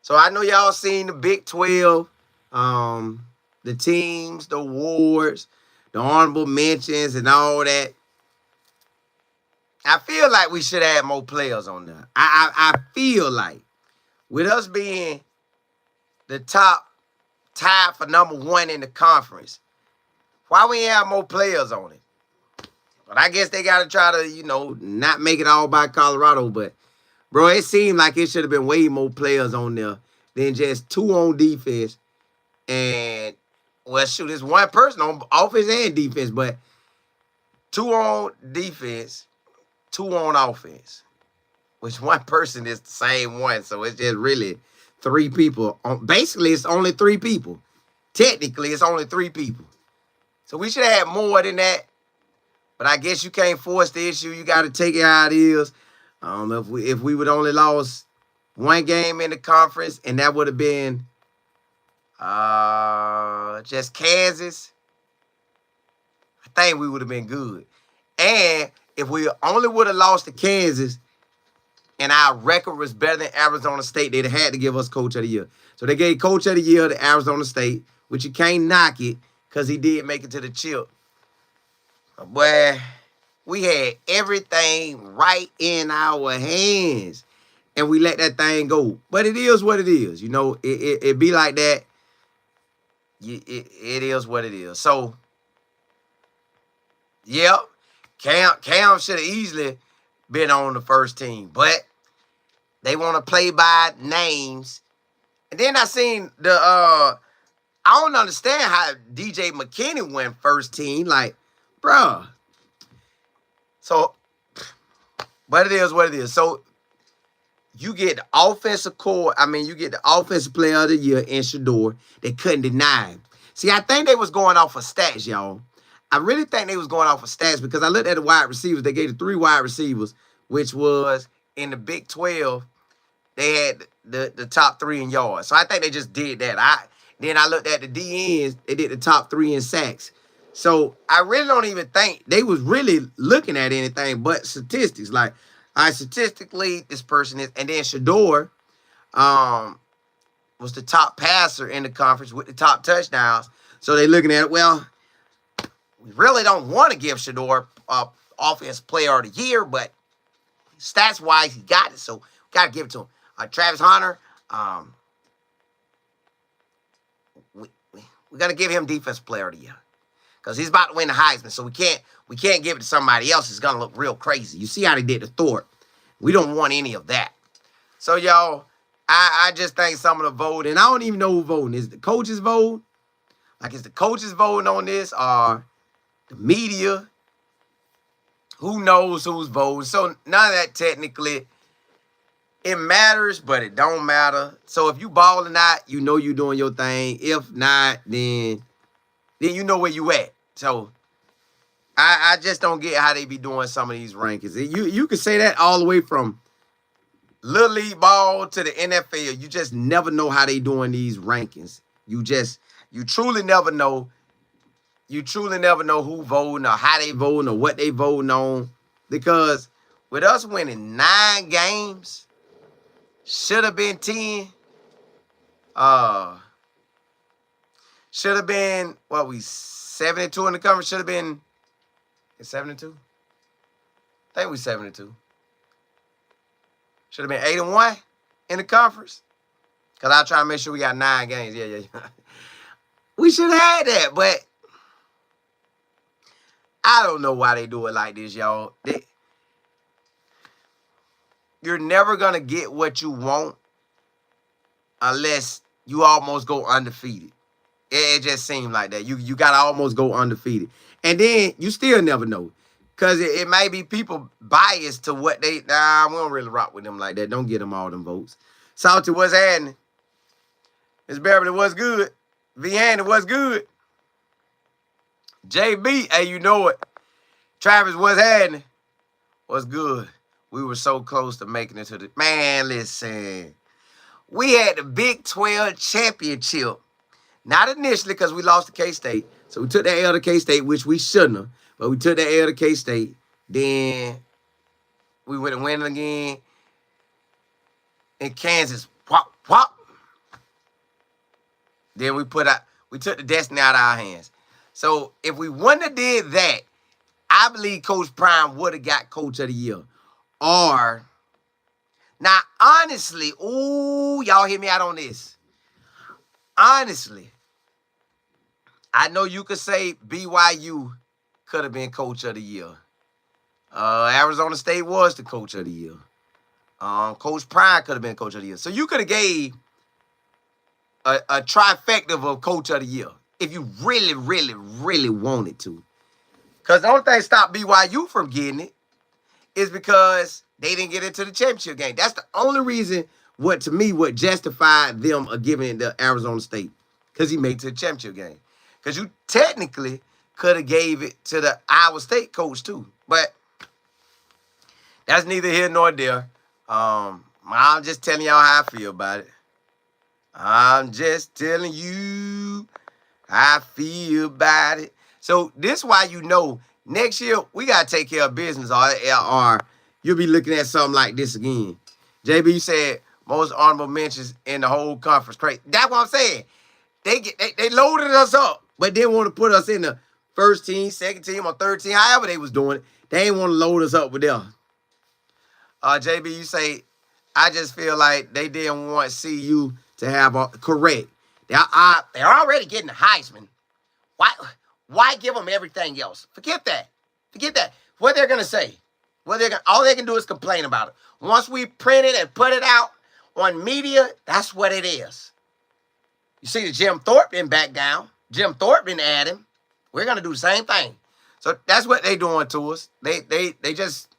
So I know y'all seen the Big 12, the teams, the awards, the honorable mentions, and all that. I feel like we should have more players on there. I feel like with us being the top tied for number one in the conference, why we ain't have more players on it? But I guess they got to try to, not make it all by Colorado. But, bro, it seemed like it should have been way more players on there than just two on defense. And, well, shoot, it's one person on offense and defense, but two on defense, two on offense, which one person is the same one. So it's just really three people. Basically, it's only three people. Technically, it's only three people. So we should have had more than that. But I guess you can't force the issue. You got to take it how it is. If we would only lost one game in the conference, and that would have been just Kansas, I think we would have been good. And if we only would have lost to Kansas and our record was better than Arizona State, they'd have had to give us Coach of the Year. So they gave Coach of the Year to Arizona State, which you can't knock it because he did make it to the chip. Boy, we had everything right in our hands, and we let that thing go. But it is what it is. It be like that. It is what it is. So, yep, Cam should have easily been on the first team, but they want to play by names. And then I seen I don't understand how DJ McKinney went first team. Like, bruh. So, but it is what it is. So, you get the offensive you get the offensive player of the year in Shedeur. They couldn't deny him. See, I think they was going off of stats, y'all. I really think they was going off of stats because I looked at the wide receivers. They gave the 3 wide receivers, which was in the Big 12. They had the top 3 in yards. So I think they just did that. Then I looked at the DNs. They did the top 3 in sacks. So I really don't even think they was really looking at anything but statistics. Like, statistically, this person is. And then Shedeur was the top passer in the conference with the top touchdowns. So they looking at it, well, we really don't want to give Shedeur offense player of the year, but stats-wise, he got it. So we got to give it to him. Travis Hunter, we're going to give him defensive player of the year because he's about to win the Heisman. So we can't give it to somebody else. It's going to look real crazy. You see how they did to Thorpe. We don't want any of that. So, y'all, I just think some of the vote, and I don't even know who voting. Is the coaches vote? Like, is the coaches voting on this or the media? Who knows who's voting? So none of that technically, it matters, but it don't matter. So if you balling out, you know you doing your thing. If not, then you know where you at. So I just don't get how they be doing some of these rankings. You can say that all the way from Little League ball to the NFL. You just never know how they doing these rankings. You truly never know. You truly never know who voting or how they voting or what they voting on. Because with us winning 9 games, should have been 10. Should have been, 72 in the conference? Should have been, 72? I think we 72. Should have been 8-1 in the conference. Because I try to make sure we got 9 games. Yeah. We should have had that, but I don't know why they do it like this, y'all. You're never going to get what you want unless you almost go undefeated. It just seemed like that. You got to almost go undefeated. And then you still never know. Because it may be people biased to what they... Nah, we don't really rock with them like that. Don't get them all them votes. Salty, what's happening? Miss Beverly, what's good? Vianney, what's good? JB, hey, you know it. Travis, what's happening? What's good? We were so close to making it to the... Man, listen. We had the Big 12 championship. Not initially because we lost to K-State. So we took that L to K-State, which we shouldn't have. But we took that L to K-State. Then we went and win again in Kansas. Whop, whop. Then we took the destiny out of our hands. So if we wouldn't have did that, I believe Coach Prime would have got Coach of the Year. Or, now honestly, ooh, y'all hear me out on this. Honestly, I know you could say BYU could have been Coach of the Year. Arizona State was the Coach of the Year. Coach Prime could have been Coach of the Year. So you could have gave a trifecta of Coach of the Year if you really, really, really wanted to. Because the only thing that stopped BYU from getting it is because they didn't get into the championship game. That's the only reason what justified them giving it to Arizona State. Because he made it to the championship game. Because you technically could have gave it to the Iowa State coach too. But that's neither here nor there. I'm just telling y'all how I feel about it. I'm just telling you how I feel about it. So this is why you know next year we got to take care of business or you'll be looking at something like this again. JB said most honorable mentions in the whole conference. Crazy. That's what I'm saying. They loaded us up, but they want to put us in the first team, second team, or third team, however they was doing it. They ain't want to load us up with them. JB, you say, I just feel like they didn't want CU to have correct. They're already getting the Heisman. Why give them everything else? Forget that. What they're gonna say? All they can do is complain about it. Once we print it and put it out on media, that's what it is. You see the Jim Thorpe didn't back down. Jim Thorpe didn't add him. We're gonna do the same thing. So that's what they doing to us. They just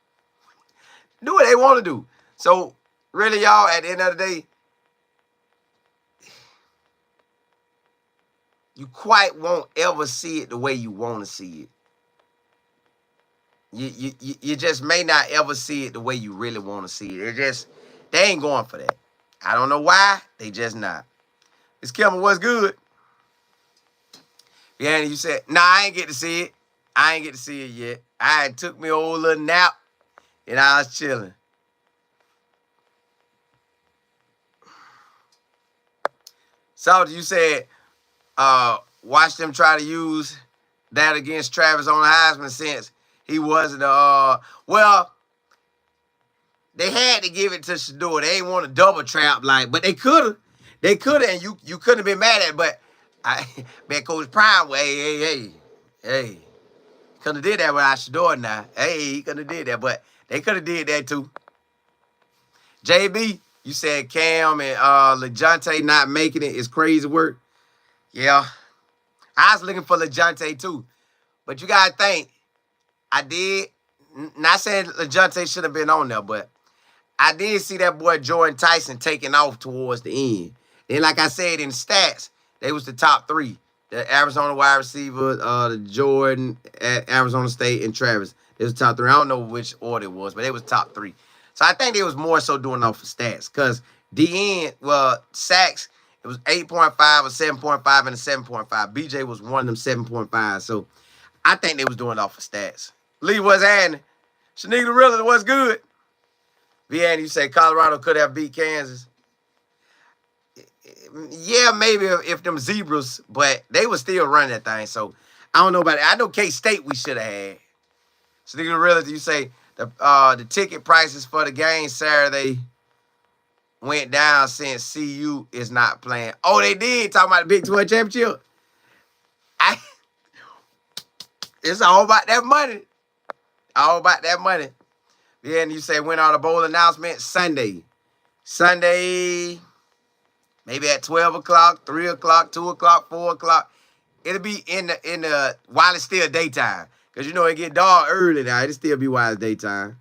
do what they want to do. So really, y'all, at the end of the day, you quite won't ever see it the way you want to see it. You just may not ever see it the way you really want to see it. They ain't going for that. I don't know why. They just not. Miss Kilmer, what's good? Yeah, you said, nah, I ain't get to see it. I ain't get to see it yet. I took me a old little nap and I was chilling. So you said, watch them try to use that against Travis on the Heisman since he wasn't well, they had to give it to Shedeur. They ain't want to double trap but they could have. And you couldn't have been mad at it, but man, Coach Prime, hey. Couldn't have did that without Shedeur now. Hey, he couldn't have did that, but they could have did that too. JB, you said Cam and LeJounte not making it is crazy work. Yeah. I was looking for LeJounte too. But you gotta think, I did, not saying LeJounte should have been on there, but I did see that boy Jordan Tyson taking off towards the end. Then, like I said, in stats, they was the top three. The Arizona wide receiver, the Jordan at Arizona State, and Travis. They was top three. I don't know which order it was, but they was top three. So I think they was more so doing off of stats. Because sacks, it was 8.5, a 7.5, and a 7.5. BJ was one of them 7.5. So I think they was doing off of stats. Lee, what's happening? Shanique Rilla, what's good? Vianney, you say Colorado could have beat Kansas. Yeah, maybe if them Zebras, but they were still running that thing. So I don't know about it. I know K-State we should have had. Shanique Rilla, you say the ticket prices for the game Saturday went down since CU is not playing. Oh, they did. Talking about the Big 12 championship. It's all about that money. All about that money. Yeah, and you say when are the bowl announcements? Sunday, maybe at 12 o'clock, 3 o'clock, 2 o'clock, 4 o'clock. It'll be in the while it's still daytime. Because, it get dark early now. It'll still be while it's daytime.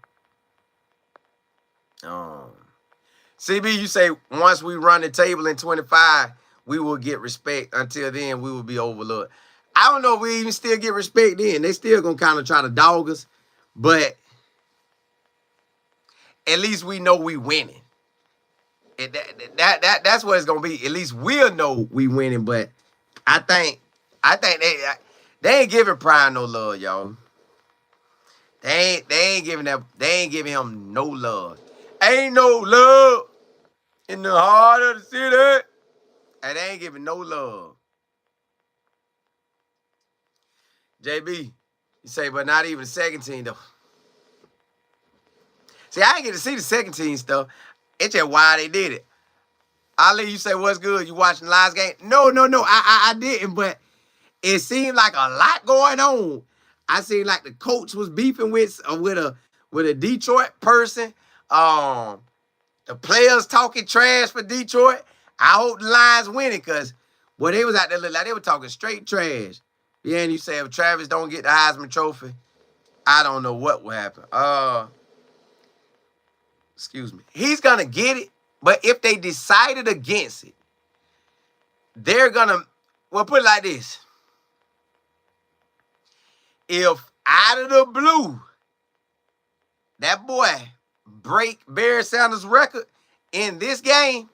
CB, you say once we run the table in 25, we will get respect. Until then, we will be overlooked. I don't know if we even still get respect then. They still going to kind of try to dog us. But at least we know we winning. That's what it's going to be. At least we'll know we winning. But I think they ain't giving Prime no love, y'all. They ain't giving him no love. Ain't no love in the heart of the city. And they ain't giving no love. JB, you say, but not even the second team, though. See, I ain't get to see the second team stuff. It's just why they did it. Ali, you say, what's good? You watching the Lions game? No. I didn't, but it seemed like a lot going on. I seen like the coach was beefing with a Detroit person. The players talking trash for Detroit. I hope the Lions winning because they was out there look like they were talking straight trash. Yeah, and you say if Travis don't get the Heisman Trophy, I don't know what will happen. Excuse me. He's gonna get it, but if they decided against it, they're gonna, well, put it like this. If out of the blue, that boy break Barry Sanders' record in this game,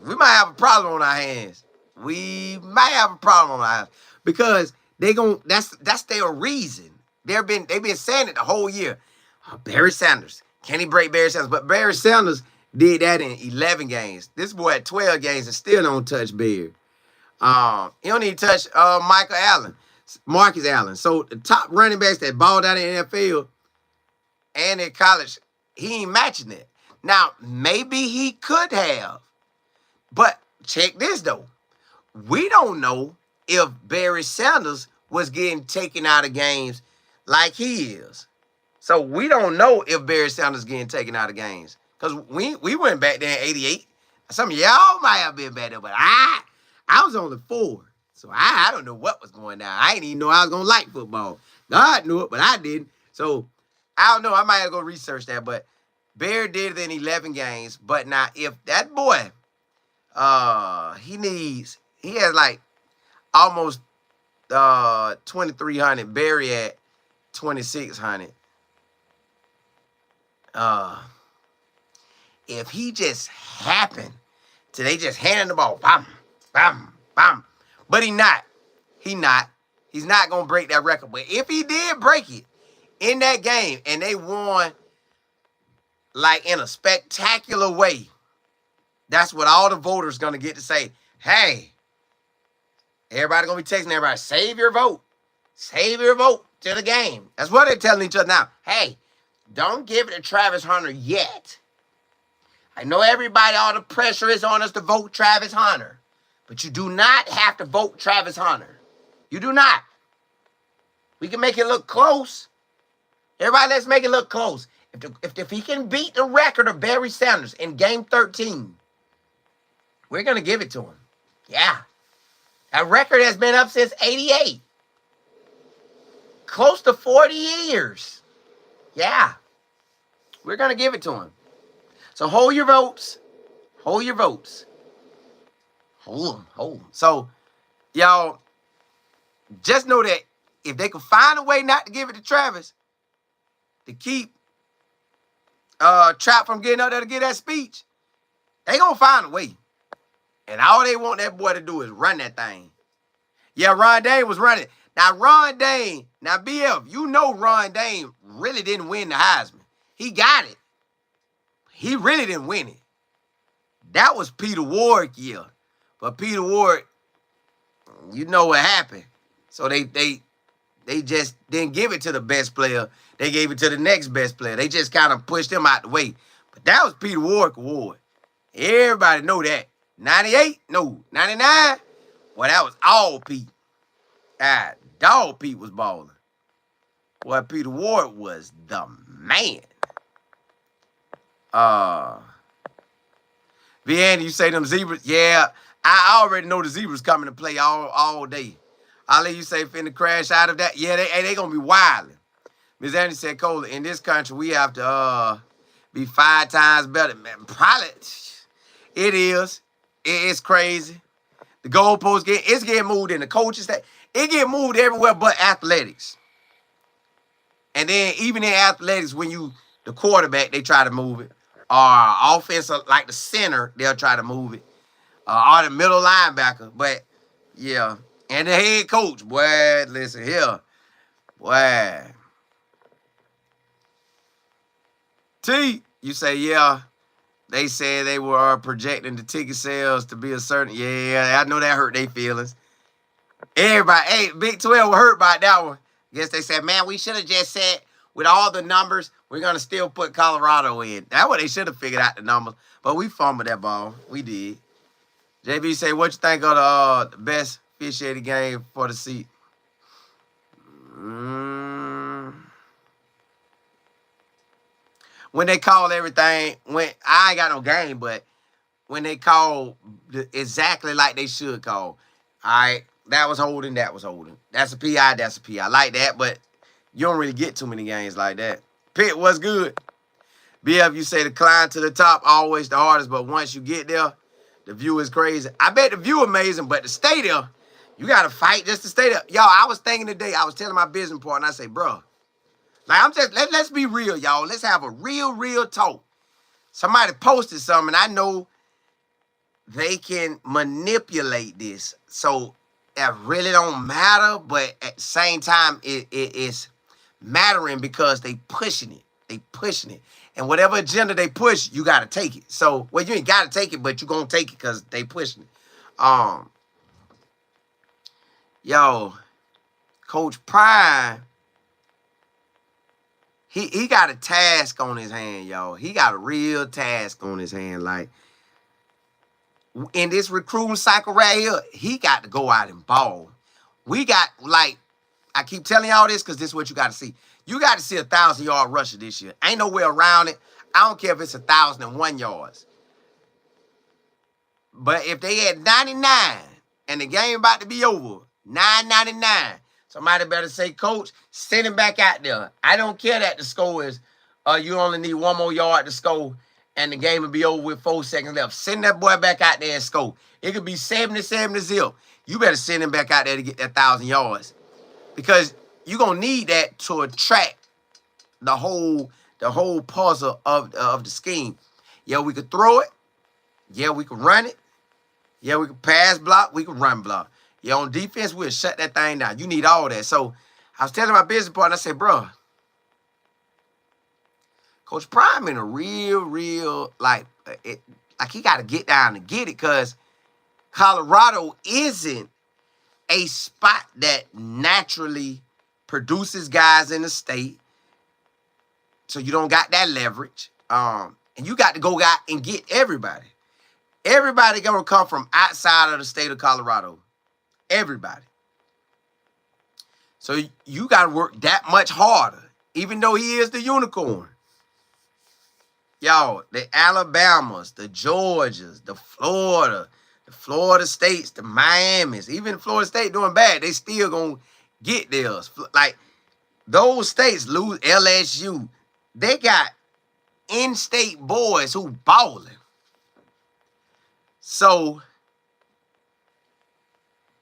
we might have a problem on our hands. We might have a problem on our hands because that's their reason. They've been saying it the whole year. Barry Sanders, can he break Barry Sanders? But Barry Sanders did that in 11 games. This boy had 12 games and still don't touch Barry. He don't even touch Marcus Allen. So the top running backs that balled out in the NFL and in college, he ain't matching it. Now, maybe he could have. But check this, though. We don't know if Barry Sanders was getting taken out of games like he is. So we don't know if Barry Sanders getting taken out of games. Because we went back there in 88. Some of y'all might have been back there, but I was only 4. So I don't know what was going down. I didn't even know I was going to like football. God knew it, but I didn't. So I don't know. I might have to go research that. But Barry did it in 11 games. But now if that boy, he has like almost 2,300. Barry at 2,600. If he just happened to, they just handing the ball, bam, bam, bam. But he's not. He's not going to break that record. But if he did break it in that game and they won like in a spectacular way, that's what all the voters going to get to say. Hey, everybody going to be texting everybody, save your vote. Save your vote to the game. That's what they're telling each other now. Hey, don't give it to Travis Hunter yet. I know everybody, all the pressure is on us to vote Travis Hunter. But you do not have to vote Travis Hunter. You do not. We can make it look close. Everybody, let's make it look close. If he can beat the record of Barry Sanders in Game 13, we're going to give it to him. Yeah. That record has been up since 88. Close to 40 years. Yeah. We're going to give it to him. So hold your votes. Hold your votes. Hold them. So, y'all, just know that if they can find a way not to give it to Travis, to keep Trap from getting out there to get that speech, they going to find a way. And all they want that boy to do is run that thing. Yeah, Ron Dane was running. Now, BF, you know Ron Dane really didn't win the Heisman. He got it. He really didn't win it. That was Peter Ward year. But Peter Ward, you know what happened. So they just didn't give it to the best player. They gave it to the next best player. They just kind of pushed him out the way. But that was Peter Ward award. Everybody know that. 98? No. 99? Well, that was all Pete. Dog Pete was balling. Boy, Peter Ward was the man. Vianney, you say them zebras? Yeah, I already know the zebras coming to play all day. Ali, you say finna crash out of that? Yeah, they gonna be wilding. Ms. Andy said, Cole, in this country, we have to be 5 times better. Man, probably, it is. It's crazy. The goalposts it's getting moved in the coaches. It get moved everywhere but athletics. And then even in athletics, when the quarterback, they try to move it. Or offensive, like the center, they'll try to move it. Or the middle linebacker. But, yeah. And the head coach, boy, listen here. Boy. T, you say, yeah. They said they were projecting the ticket sales to be a certain. Yeah, I know that hurt their feelings. Everybody, hey, Big 12 was hurt by that one. Guess they said, man, we should have just said with all the numbers, we're going to still put Colorado in. That's what they should have figured out the numbers. But we fumbled that ball. We did. JB say, what you think of the best officiated game for the seat? When they call everything, I ain't got no game, but when they call exactly like they should call, all right, that was holding, that was holding. That's a PI, that's a PI. I like that, but you don't really get too many games like that. Pitt was good. BF, you say the climb to the top always the hardest, but once you get there, the view is crazy. I bet the view amazing, but to stay there, you got to fight just to stay there. Y'all, I was thinking today, I was telling my business partner, I say, bro, like I'm just, let's be real, y'all. Let's have a real talk. Somebody posted something, and I know they can manipulate this. So it really don't matter, but at the same time, it's mattering because they pushing it. They pushing it. And whatever agenda they push, you got to take it. So, well, you ain't got to take it, but you going to take it because they pushing it. Yo, Coach Prime, he got a task on his hand, y'all. He got a real task on his hand. Like, in this recruiting cycle right here, he got to go out and ball. We got, like, I keep telling y'all this because this is what you got to see. You got to see 1,000-yard rusher this year. Ain't no way around it. I don't care if it's 1,001 yards. But if they had 99 and the game about to be over, 999, somebody better say, Coach, send him back out there. I don't care that the score is, you only need one more yard to score and the game will be over with 4 seconds left. Send that boy back out there and score. It could be 70-0. You better send him back out there to get that 1,000 yards. Because you're going to need that to attract the whole puzzle of the scheme. Yeah, we could throw it. Yeah, we could run it. Yeah, we could pass block. We could run block. Yeah, on defense, we'll shut that thing down. You need all that. So I was telling my business partner, I said, bro, Coach Prime in a real, like he got to get down and get it because Colorado isn't a spot that naturally produces guys in the state. So you don't got that leverage. And you got to go out and get everybody. Everybody going to come from outside of the state of Colorado. Everybody. So you got to work that much harder, even though he is the unicorn. Y'all, the Alabamas, the Georgias, the Florida States, the Miamis, even Florida State doing bad, they still going to get theirs. Like, those states lose LSU. They got in-state boys who balling. So,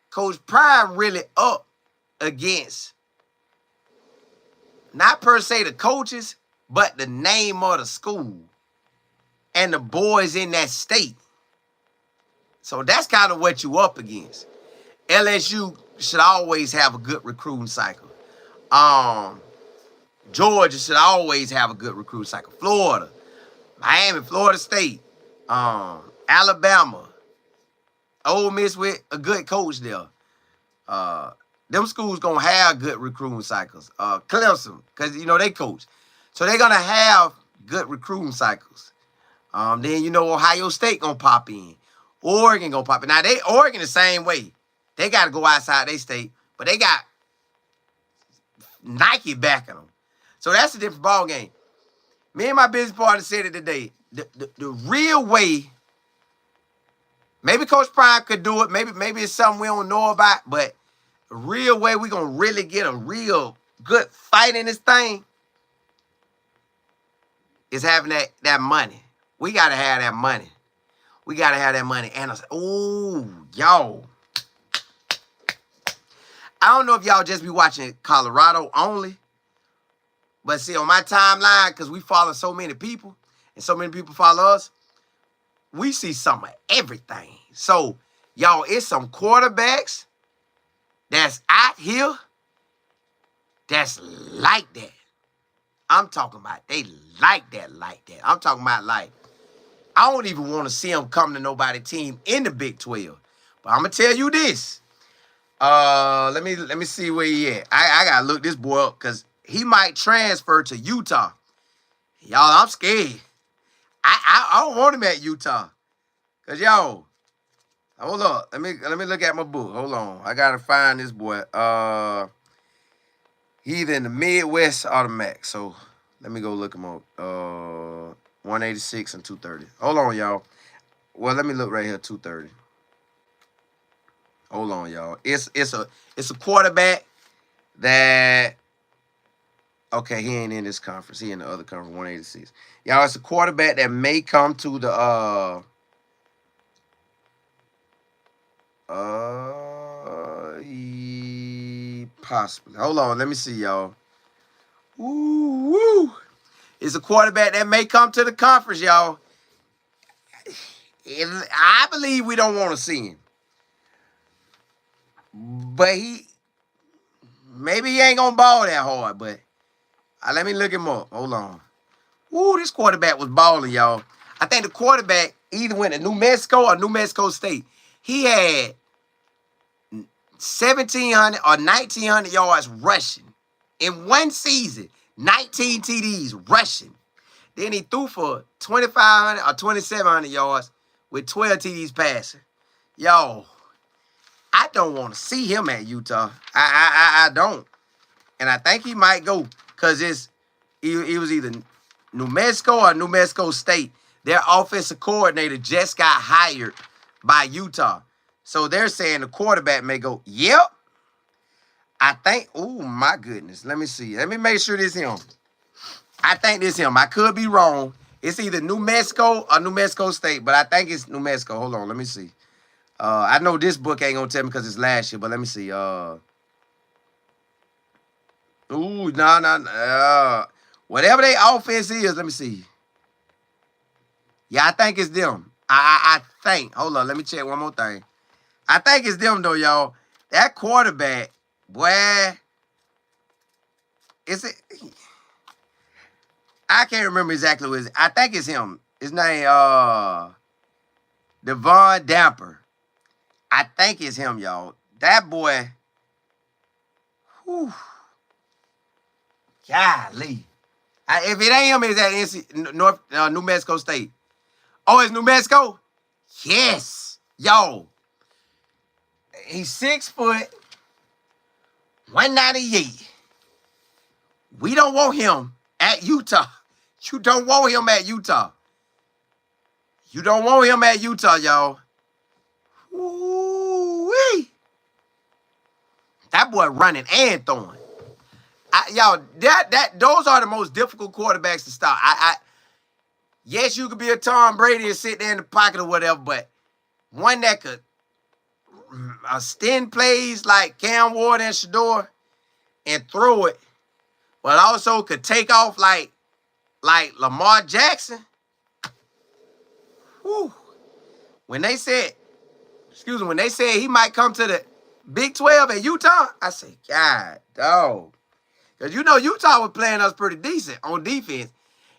Coach Prime really up against, not per se the coaches, but the name of the school and the boys in that state. So that's kind of what you up against. LSU should always have a good recruiting cycle. Georgia should always have a good recruiting cycle. Florida, Miami, Florida State, Alabama, Ole Miss with a good coach there. Them schools going to have good recruiting cycles. Clemson, because, you know, they coach. So they're going to have good recruiting cycles. Then, you know, Ohio State going to pop in. Oregon going to pop in. Now, Oregon the same way. They got to go outside their state, but they got Nike backing them. So that's a different ball game. Me and my business partner said it today. The real way, maybe Coach Prime could do it. Maybe it's something we don't know about, but the real way we're going to really get a real good fight in this thing is having that money. We got to have that money. We got to have that money. And I said, ooh, y'all. I don't know if y'all just be watching Colorado only. But see, on my timeline, because we follow so many people, and so many people follow us, we see some of everything. So, y'all, it's some quarterbacks that's out here that's like that. I'm talking about they like that. I'm talking about like I don't even want to see him come to nobody team in the Big 12. But I'm gonna tell you this. Let me see where he at. I gotta look this boy up because he might transfer to Utah. Y'all, I'm scared. I don't want him at Utah. Cause yo, hold up. Let me look at my book. Hold on. I gotta find this boy. He either in the Midwest or the MAC. So let me go look him up. 186 and 230. Hold on, y'all. Well, let me look right here. 230. Hold on, y'all. It's a quarterback that. Okay, he ain't in this conference. He in the other conference. 186. Y'all, it's a quarterback that may come to the possibly. Hold on, let me see, y'all. Woo, woo. It's a quarterback that may come to the conference, y'all. I believe we don't want to see him. But maybe he ain't gonna ball that hard, but let me look him up. Hold on. Ooh, this quarterback was balling, y'all. I think the quarterback either went to New Mexico or New Mexico State. He had 1,700 or 1,900 yards rushing in one season. 19 TDs rushing. Then he threw for 2,500 or 2,700 yards with 12 TDs passing. Yo, I don't want to see him at Utah. I don't. And I think he might go because it was either New Mexico or New Mexico State. Their offensive coordinator just got hired by Utah. So they're saying the quarterback may go, yep. I think, oh my goodness. Let me see. Let me make sure this him. I think this him. I could be wrong. It's either New Mexico or New Mexico State, but I think it's New Mexico. Hold on, let me see. I know this book ain't gonna tell me because it's last year, but let me see. No. Whatever their offense is, let me see. Yeah, I think it's them. I think. Hold on, let me check one more thing. I think it's them though, y'all. That quarterback, boy, I can't remember exactly what it is. I think it's him. His name, Devon Damper. I think it's him, y'all. That boy, whew, golly. If it ain't him, it's at New Mexico State. Oh, it's New Mexico? Yes. Yo. He's 6 foot, 198. We don't want him at Utah. You don't want him at Utah. You don't want him at Utah, y'all. Ooh-wee. That boy running and throwing. Y'all, those are the most difficult quarterbacks to stop. Yes, you could be a Tom Brady and sit there in the pocket or whatever, but one that could extend plays like Cam Ward and Shedeur and throw it, but also could take off like Lamar Jackson. Whew. When they said he might come to the Big 12 at Utah, I said, God, dog. Because you know Utah was playing us pretty decent on defense.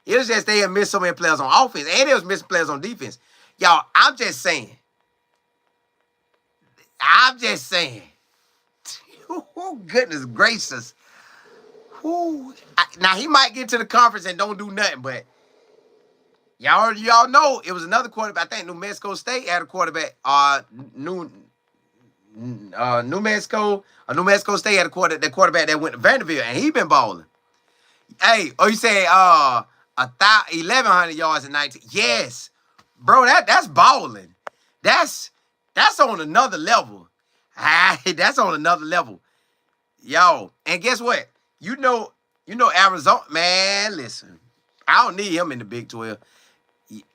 It was just they had missed so many players on offense, and they was missing players on defense. Y'all, I'm just saying. Oh, goodness gracious. Now, he might get to the conference and don't do nothing, but y'all know it was another quarterback. I think New Mexico State had a quarterback. New Mexico State had the quarterback that went to Vanderbilt, and he been balling. Hey, you say 1,100 yards in 19? Yes, bro, that's balling. That's on another level. That's on another level, yo. And guess what? You know Arizona, man. Listen, I don't need him in the Big 12.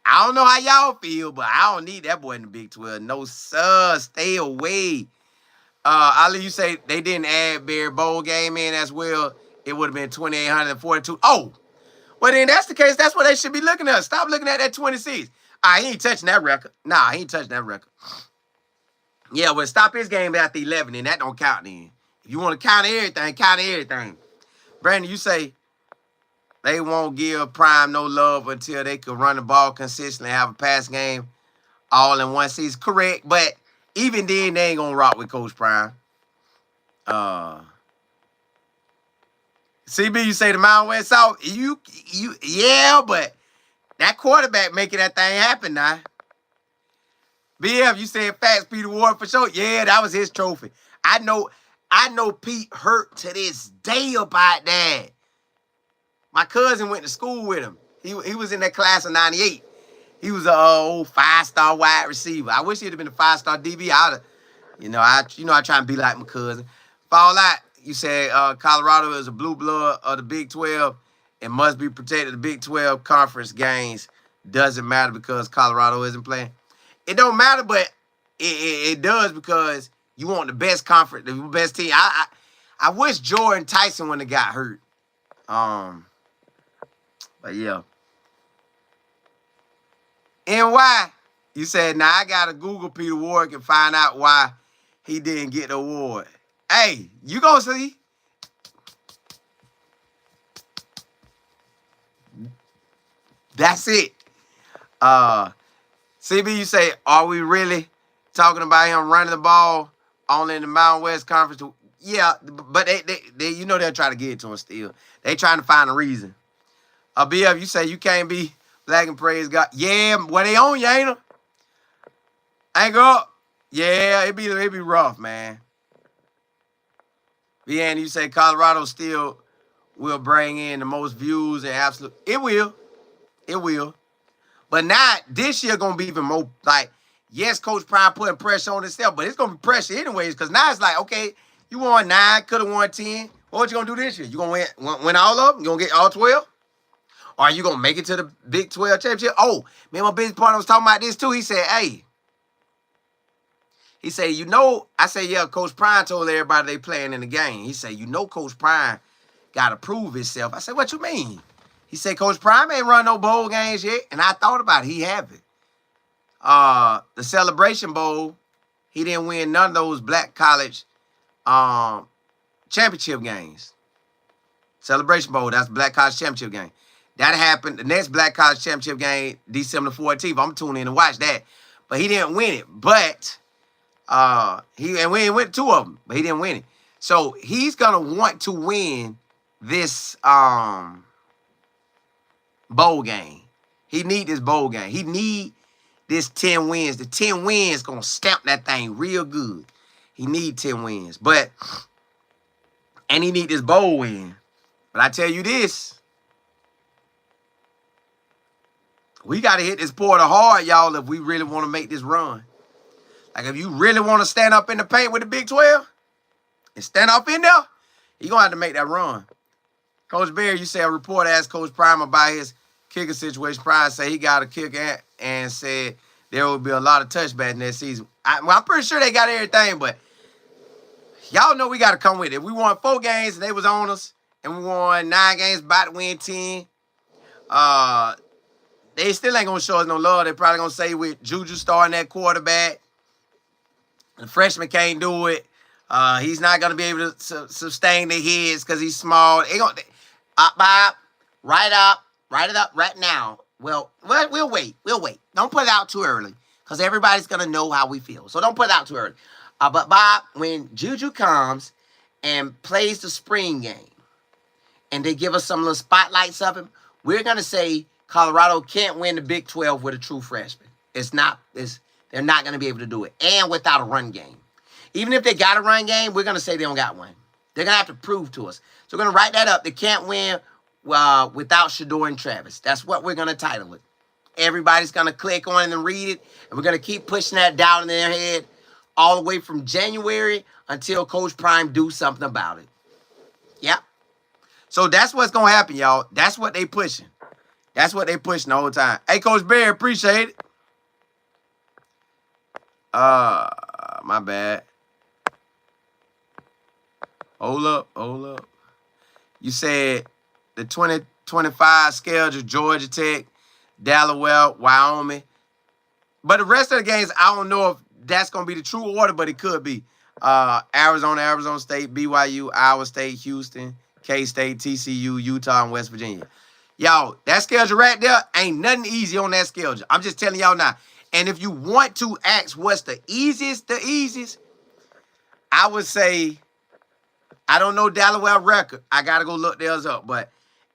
I don't know how y'all feel, but I don't need that boy in the Big 12. No, sir. Stay away. Ali, you say they didn't add Bear Bowl game in as well. It would have been 2,842. Oh, well, then that's the case. That's what they should be looking at. Stop looking at that 26. He ain't touching that record. Nah, he ain't touching that record. Yeah, well, stop his game after 11, and that don't count then. If you want to count everything, count everything. Brandon, you say they won't give Prime no love until they can run the ball consistently, have a pass game all in one season. Correct, but even then, they ain't gonna rock with Coach Prime. CB, you say the Mountain West South, yeah, but that quarterback making that thing happen now. BF, you said Fats Peter Ward for sure. Yeah, that was his trophy. I know Pete hurt to this day about that. My cousin went to school with him. He was in that class of 98. He was an old 5-star wide receiver. I wish he'd have been a 5-star DB. I try and be like my cousin. Fall out. You said Colorado is a blue blood of the Big 12 and must be protected. The Big 12 conference games doesn't matter because Colorado isn't playing. It don't matter, but it does because you want the best conference, the best team. I wish Jordan Tyson wouldn't have got hurt. But yeah. And why? You said, now I got to Google Peter Ward and find out why he didn't get the award. Hey, you gonna see. That's it. CB, you say, are we really talking about him running the ball only in the Mountain West Conference? Yeah, but they you know they'll try to get it to him still. They trying to find a reason. BF, you say you can't be black and praise God. Yeah, well, they on you, ain't it? Ain't go up. Yeah, it be rough, man. BN, you say Colorado still will bring in the most views and absolute. It will. It will. But now, this year going to be even more, like, yes, Coach Prime putting pressure on himself, but it's going to be pressure anyways, because now it's like, okay, you won 9, could have won 10. What you going to do this year? You going to win all of them? You going to get all 12? Or are you going to make it to the Big 12 championship? Oh, man, my business partner was talking about this too. He said, hey. He said, I said, yeah, Coach Prime told everybody they playing in the game. He said, Coach Prime got to prove himself. I said, what you mean? He said, Coach Prime ain't run no bowl games yet. And I thought about it. He haven't. The Celebration Bowl, he didn't win none of those black college championship games. Celebration Bowl, that's Black College Championship game. That happened. The next Black College Championship game, December 14th. I'm tuning in to watch that. But he didn't win it. But we went 2 of them, but he didn't win it. So he's gonna want to win this bowl game. He need this bowl game. He need this 10 wins. The 10 wins gonna stamp that thing real good. He need 10 wins, and he need this bowl win. But I tell you this, we gotta hit this portal hard, y'all, if we really want to make this run. Like, if you really want to stand up in the paint with the Big 12 and stand up in there, you're going to have to make that run. Coach Bear, you say a reporter asked Coach Prime about his kicker situation. Prime said he got a kicker and said there will be a lot of touchbacks next season. I'm pretty sure they got everything, but y'all know we got to come with it. We won 4 games and they was on us, and we won 9 games, about to win 10. They still ain't going to show us no love. They probably going to say with Juju starting that quarterback, the freshman can't do it. He's not going to be able to sustain the hits because he's small. Bob, write it up right now. Well, we'll wait. Don't put it out too early because everybody's going to know how we feel. So don't put it out too early. But Bob, when Juju comes and plays the spring game and they give us some little spotlights of him, we're going to say Colorado can't win the Big 12 with a true freshman. They're not going to be able to do it. And without a run game. Even if they got a run game, we're going to say they don't got one. They're going to have to prove to us. So we're going to write that up. They can't win without Shedeur and Travis. That's what we're going to title it. Everybody's going to click on it and read it. And we're going to keep pushing that down in their head all the way from January until Coach Prime do something about it. Yep. So that's what's going to happen, y'all. That's what they pushing. That's what they pushing the whole time. Hey, Coach Bear, appreciate it. My bad. Hold up. You said the 2025 schedule, Georgia Tech, Delaware, Wyoming. But the rest of the games, I don't know if that's going to be the true order, but it could be. Arizona State, BYU, Iowa State, Houston, K-State, TCU, Utah, and West Virginia. Y'all, that schedule right there ain't nothing easy on that schedule. I'm just telling y'all now. And if you want to ask what's the easiest, I would say, I don't know Delaware record. I got to go look theirs up. But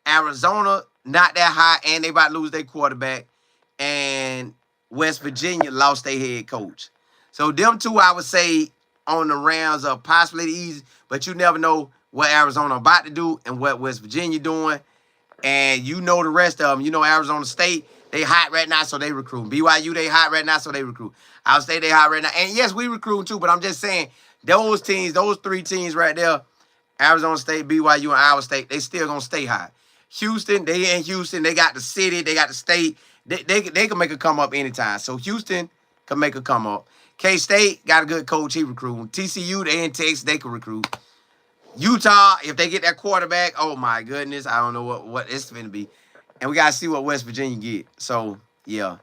Arizona, not that high, and they about to lose their quarterback. And West Virginia lost their head coach. So them two, I would say, on the rounds of possibly the easy, but you never know what Arizona about to do and what West Virginia doing. And you know the rest of them. You know Arizona State, they hot right now, so they recruit. BYU, they hot right now, so they recruit. Iowa State, they hot right now. And yes, we recruit too, but I'm just saying, those teams, those three teams right there, Arizona State, BYU, and Iowa State, they still going to stay high. Houston, they in Houston. They got the city. They got the state. They can make a come up anytime. So Houston can make a come up. K-State got a good coach. He recruiting. TCU, they in Texas. They can recruit. Utah, if they get that quarterback, oh, my goodness. I don't know what it's going to be. And we got to see what West Virginia get. So, yeah.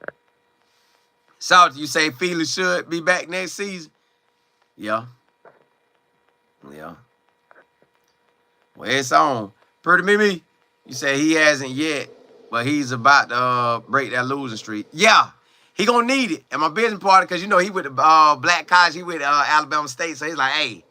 Salt, you say Felix should be back next season? Yeah. Yeah. Well, it's on. Pretty Mimi, you say he hasn't yet, but he's about to break that losing streak. Yeah, he going to need it. And my business partner, because, you know, he with the Black College, he with Alabama State, so he's like, hey,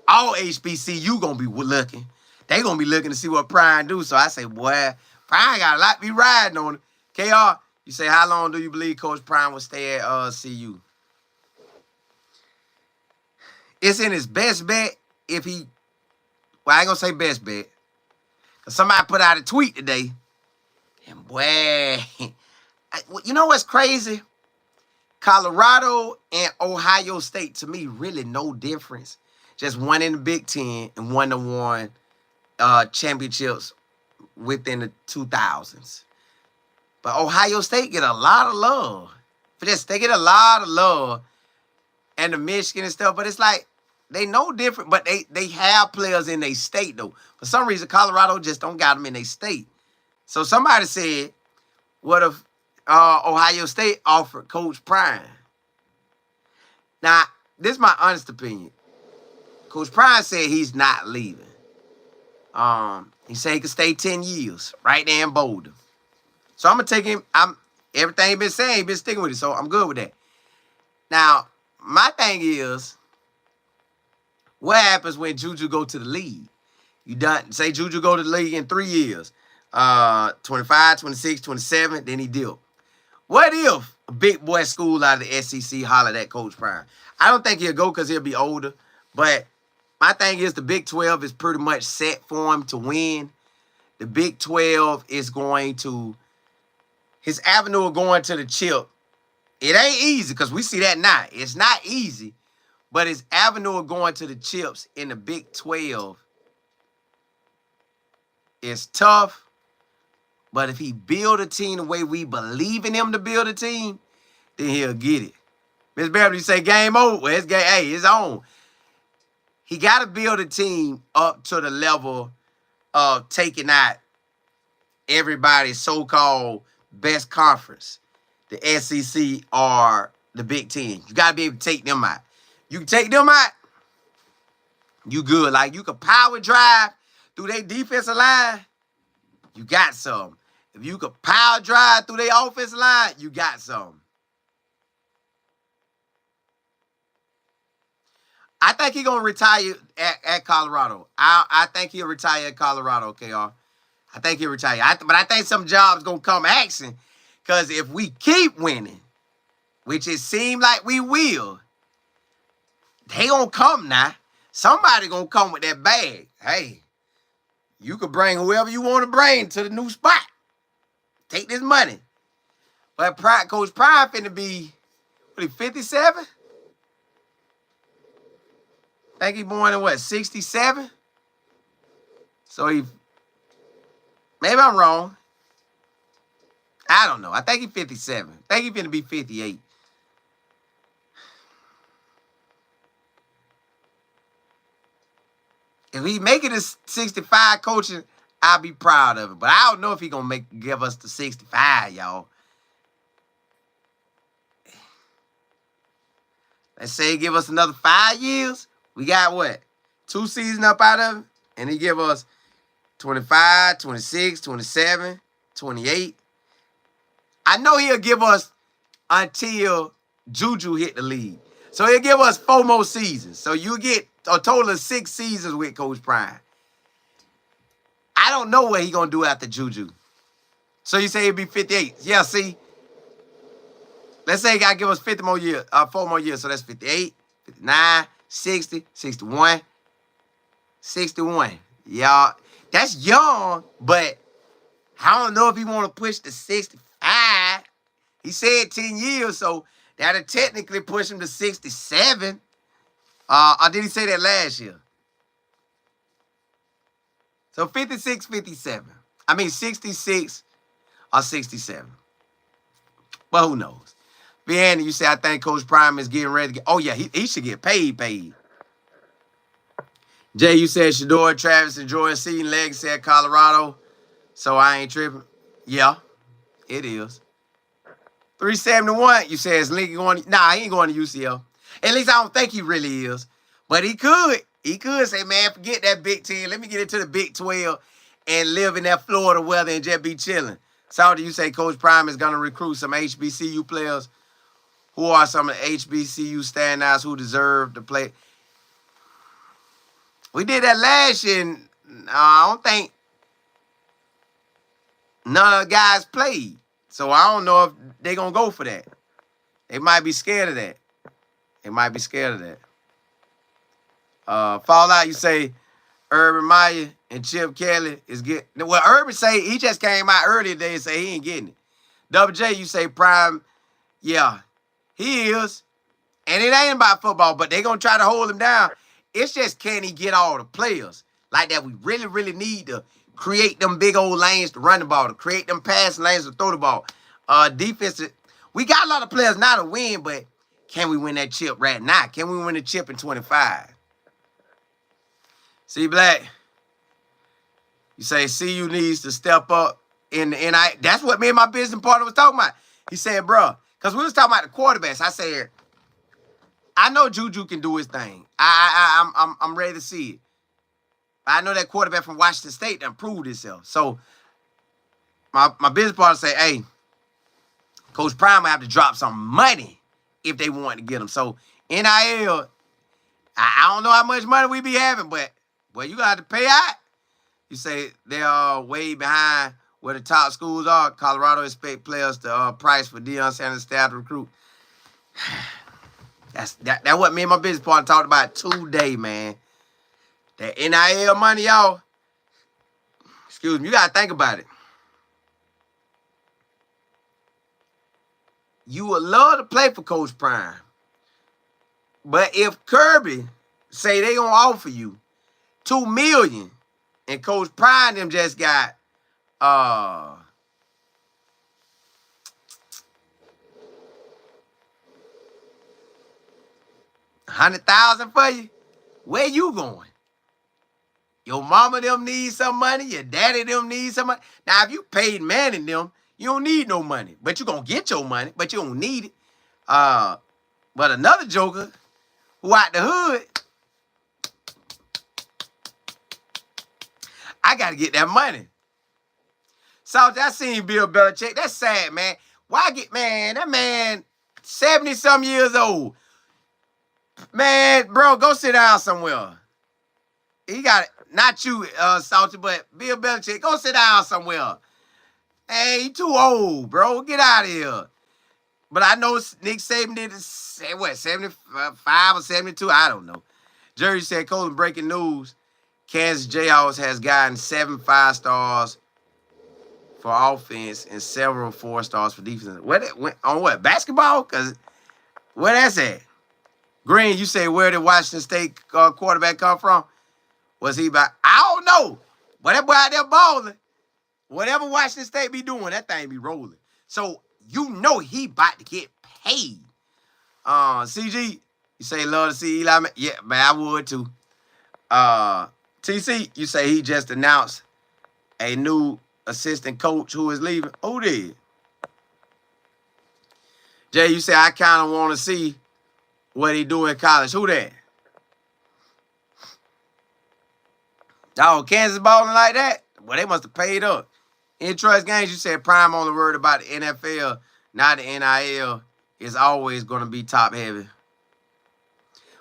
all HBCU going to be looking. They going to be looking to see what Prime do. So I say, boy, Prime got a lot to be riding on it. KR, you say, how long do you believe Coach Prime will stay at CU? It's in his best bet if he, well, I ain't going to say best bet. Because somebody put out a tweet today. And boy, you know what's crazy? Colorado and Ohio State, to me, really no difference. Just one in the Big Ten and one that won championships within the 2000s. But Ohio State get a lot of love. For this, they get a lot of love. And the Michigan and stuff. But it's like, they no different. But they have players in their state, though. For some reason, Colorado just don't got them in their state. So somebody said, what if Ohio State offered Coach Prime? Now, this is my honest opinion. Coach Prime said he's not leaving. He said he could stay 10 years right there in Boulder. So I'm going to take him. Everything he been saying, he been sticking with it. So I'm good with that. Now, my thing is, what happens when Juju go to the league? You done, say Juju go to the league in 3 years. 25, 26, 27, then he dip. What if a big boy school out of the SEC hollered at Coach Prime? I don't think he'll go because he'll be older. But my thing is the Big 12 is pretty much set for him to win. The Big 12 is going to, his avenue of going to the chip, it ain't easy because we see that now. It's not easy. But his avenue of going to the chips in the Big 12 is tough. But if he build a team the way we believe in him to build a team, then he'll get it. Miss Beverly, you say game over. Well, it's game. Hey, it's on. He got to build a team up to the level of taking out everybody's so-called best conference, the SEC or the Big Ten. You got to be able to take them out. You can take them out, you good. Like, you can power drive through their defensive line, you got some. If you could power drive through their offensive line, you got some. I think he's going to retire at Colorado. I think he'll retire at Colorado, KR. I think he'll retire. But I think some jobs going to come action. Because if we keep winning, which it seems like we will, they going to come now. Somebody going to come with that bag. Hey, you could bring whoever you want to bring to the new spot. Take this money. But Coach Prime finna be, what, he 57? I think he born in, what, 67? So he, maybe I'm wrong. I don't know. I think he's 57. I think he's finna be 58. If he make it to 65 coaching, I'll be proud of it. But I don't know if he's going to give us the 65, y'all. Let's say he give us another 5 years. We got what? 2 seasons up out of it. And he give us 25, 26, 27. 28. I know he'll give us until Juju hit the league. So he'll give us 4 more seasons. So you get a total of 6 seasons with Coach Prime. I don't know what he's going to do after Juju. So you say he'll be 58. Yeah, see? Let's say he got to give us 50 more years, 4 more years. So that's 58, 59, 60, 61, 61. Y'all, that's young, but I don't know if he want to push to 65. He said 10 years, so that'll technically push him to 67. Or did he say that last year? So 56, 57. I mean 66 or 67. But who knows? Vianney, you say, I think Coach Prime is getting ready to get... Oh, yeah, he should get paid. Jay, you said Shedeur, Travis, and Jordan Seaton legacy at Colorado. So I ain't tripping. Yeah, it is. 371, you say, is Lincoln going to... Nah, he ain't going to UCL. At least I don't think he really is. But he could. He could say, man, forget that Big 10. Let me get into the Big 12 and live in that Florida weather and just be chilling. Salty, you say Coach Prime is going to recruit some HBCU players. Who are some of the HBCU standouts who deserve to play? We did that last year, and I don't think none of the guys played. So I don't know if they're going to go for that. They might be scared of that. Fallout, you say Urban Meyer and Chip Kelly is getting... Well, Urban say he just came out earlier today and say he ain't getting it. Double J, you say Prime, yeah, he is. And it ain't about football, but they going to try to hold him down. It's just, can he get all the players like that? We really, really need to create them big old lanes to run the ball, to create them passing lanes to throw the ball. Defensive, we got a lot of players now to win, but can we win that chip right now? Can we win the chip in 25? See, Black, you say CU needs to step up in the NI. That's what me and my business partner was talking about. He said, bro, because we was talking about the quarterbacks. I said, I know Juju can do his thing. I'm ready to see it. I know that quarterback from Washington State done proved himself. So my business partner say, hey, Coach Prime will have to drop some money if they want to get him. So NIL, I don't know how much money we be having, but well, you got to pay out. You say they are way behind where the top schools are. Colorado expect players to price for Deion Sanders' staff to recruit. That's what me and my business partner talked about today, man. That NIL money, y'all. Excuse me, you got to think about it. You would love to play for Coach Prime. But if Kirby say they going to offer you $2 million and Coach Prime them just got 100,000 for you, where you going? Your mama them need some money, your daddy them need some money. Now, if you paid Manning them, you don't need no money. But you going to get your money, but you don't need it. But another joker who out the hood, I got to get that money. So I seen Bill Belichick. That's sad, man. Why get, man, that man 70-some years old. Man, bro, go sit down somewhere. He got it. Not you, Salty, but Bill Belichick. Go sit down somewhere. Hey, he too old, bro. Get out of here. But I know Nick Saban did, what, 75 or 72? I don't know. Jerry said, Colin, breaking news. Kansas Jayhawks has gotten 7 5-stars for offense and several 4-stars for defense. On what? Basketball? Because where that's at? Green, you say, where did Washington State quarterback come from? Was he by? I don't know. But that boy out there balling. Whatever Washington State be doing, that thing be rolling. So you know he about to get paid. CG, you say love to see Eli. Yeah, man, I would too. TC, you say he just announced a new assistant coach who is leaving. Who did? Jay, you say I kind of want to see what he do in college. Who that? Oh, Kansas balling like that? Well, they must have paid up. In trust games, you said Prime only worried about the NFL, not the NIL. Is always going to be top heavy.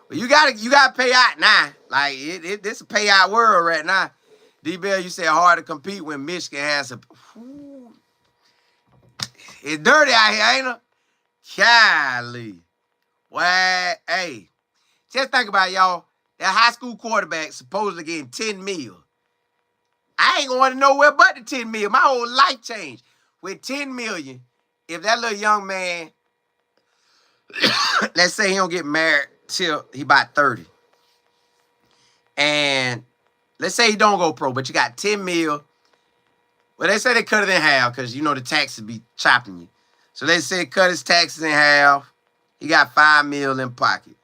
But you gotta pay out now. Like this a payout world right now. D-Bell, you said hard to compete when Michigan has a. Whew, it's dirty out here, ain't it? Golly. What? Hey, just think about it, y'all. That high school quarterback supposedly getting $10 million. I ain't going to nowhere but the $10 million. My whole life changed. With $10 million, if that little young man, let's say he don't get married till he about 30. And let's say he don't go pro, but you got $10 million. Well, they say they cut it in half because, you know, the taxes be chopping you. So they say cut his taxes in half. He got $5 million in pocket.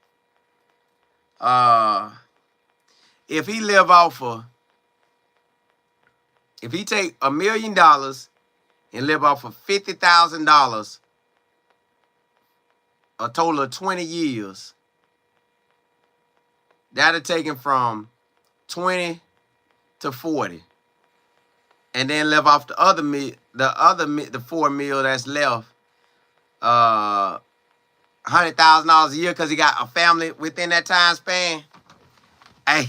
If he live off of, if he take $1 million and live off of $50,000, a total of 20 years, that'll take him from 20 to 40. And then live off the $4 million that's left, $100,000 a year because he got a family within that time span. Hey,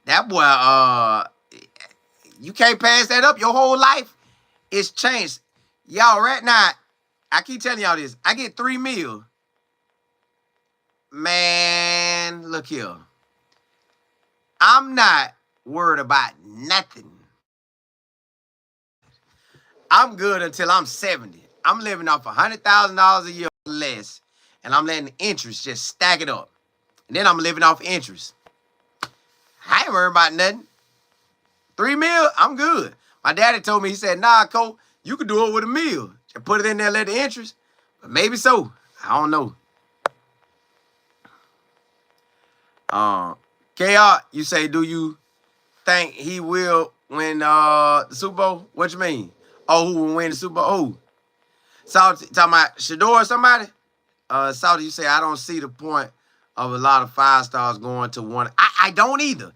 that boy, you can't pass that up. Your whole life is changed. Y'all, right now, I keep telling y'all this. I get $3 million. Man, look here. I'm not worried about nothing. I'm good until I'm 70. I'm living off $100,000 a year or less, and I'm letting the interest just stack it up. And then I'm living off interest. I ain't worried about nothing. $3 million, I'm good. My daddy told me, he said, nah, Cole, you could do it with $1 million. Just put it in there, let the interest. But maybe so. I don't know. KR, you say, do you think he will win the Super Bowl? What you mean? Oh, who will win the Super Bowl? Who? Salty, talking about Shedeur or somebody? Salty, you say, I don't see the point of a lot of 5 stars going to one. I don't either.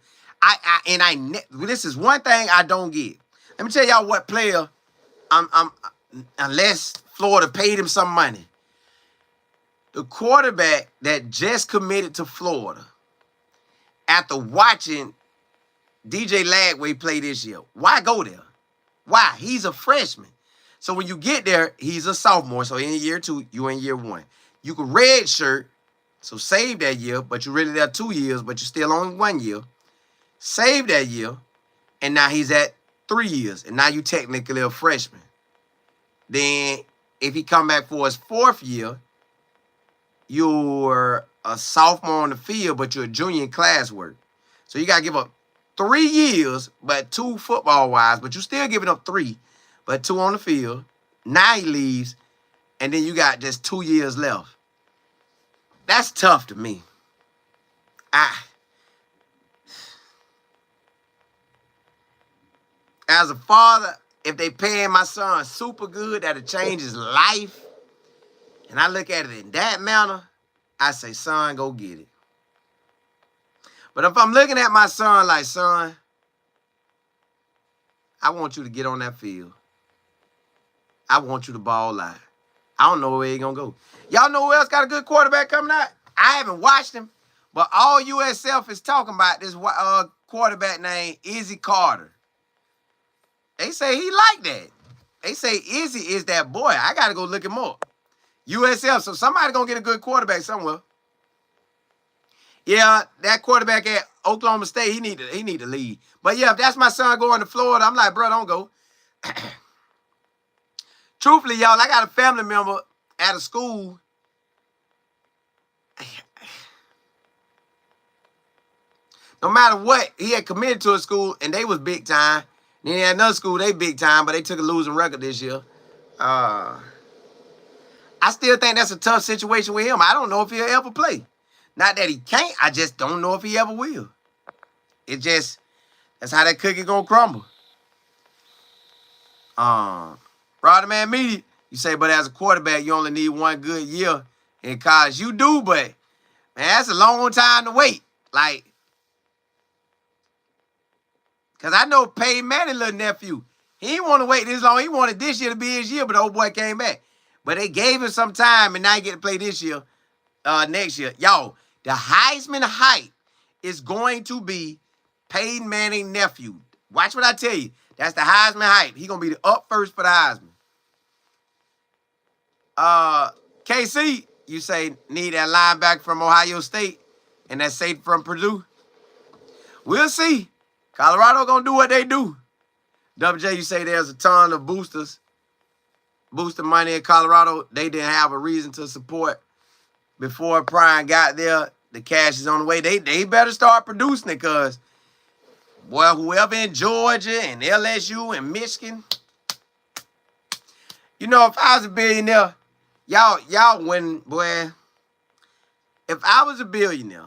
This is one thing I don't get. Let me tell y'all what player, unless Florida paid him some money. The quarterback that just committed to Florida, after watching DJ Lagway play this year, why go there? Why? He's a freshman. So when you get there, he's a sophomore. So in year 2, you in year 1. You could redshirt, so save that year, but you're really there 2 years, but you're still on 1 year. Save that year, and now he's at 3 years, and now you technically a freshman. Then if he come back for his 4th year, you're a sophomore on the field, but you're a junior in classwork. So you got to give up 3 years, but 2 football-wise, but you're still giving up 3, but 2 on the field. Now he leaves, and then you got just 2 years left. That's tough to me. As a father, if they paying my son super good, that'll change his life, and I look at it in that manner, I say, son, go get it. But if I'm looking at my son like, son, I want you to get on that field. I want you to ball out. I don't know where he's going to go. Y'all know who else got a good quarterback coming out? I haven't watched him, but all USF is talking about this quarterback named Izzy Carter. They say he like that. They say Izzy is that boy. I got to go look him up. USF, so somebody going to get a good quarterback somewhere. Yeah, that quarterback at Oklahoma State, he need to lead. But yeah, if that's my son going to Florida, I'm like, bro, don't go. Truthfully, y'all, I got a family member at a school. No matter what, he had committed to a school, and they was big time. Then he had another school, they big time, but they took a losing record this year. I still think that's a tough situation with him. I don't know if he'll ever play. Not that he can't, I just don't know if he ever will. It just, that's how that cookie gonna crumble. Rodder Man Media, you say, but as a quarterback, you only need 1 good year in college. You do, but, man, that's a long time to wait. Like, because I know Peyton Manning, little nephew, He didn't want to wait this long. He wanted this year to be his year, but the old boy came back. But they gave him some time, and now he get to play this year, next year. Yo, the Heisman hype is going to be Peyton Manning's nephew. Watch what I tell you. That's the Heisman hype. He going to be the up first for the Heisman. KC, you say need that linebacker from Ohio State and that safety from Purdue. We'll see. Colorado going to do what they do. WJ, you say there's a ton of booster money in Colorado. They didn't have a reason to support before Prime got there. The cash is on the way. They better start producing it because, well, whoever in Georgia and LSU and Michigan, you know, if I was a billionaire, y'all wouldn't, boy. If I was a billionaire,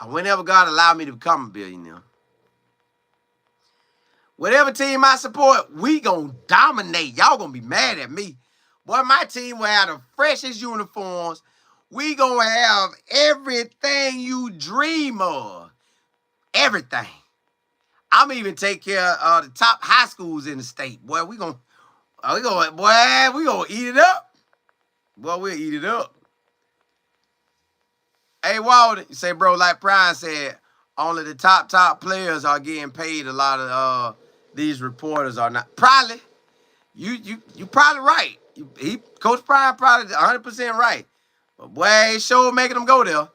or whenever God allowed me to become a billionaire, whatever team I support, we gonna dominate. Y'all gonna be mad at me. Boy, my team will have the freshest uniforms. We gonna have everything you dream of. Everything. I'm even take care of the top high schools in the state. Boy, we gonna eat it up. Boy, we'll eat it up. Hey, Walden, you say, bro, like Prime said, only the top players are getting paid. A lot of these reporters are not. Probably. You probably right. Coach Prime probably 100% right. But boy, he sure making them go there.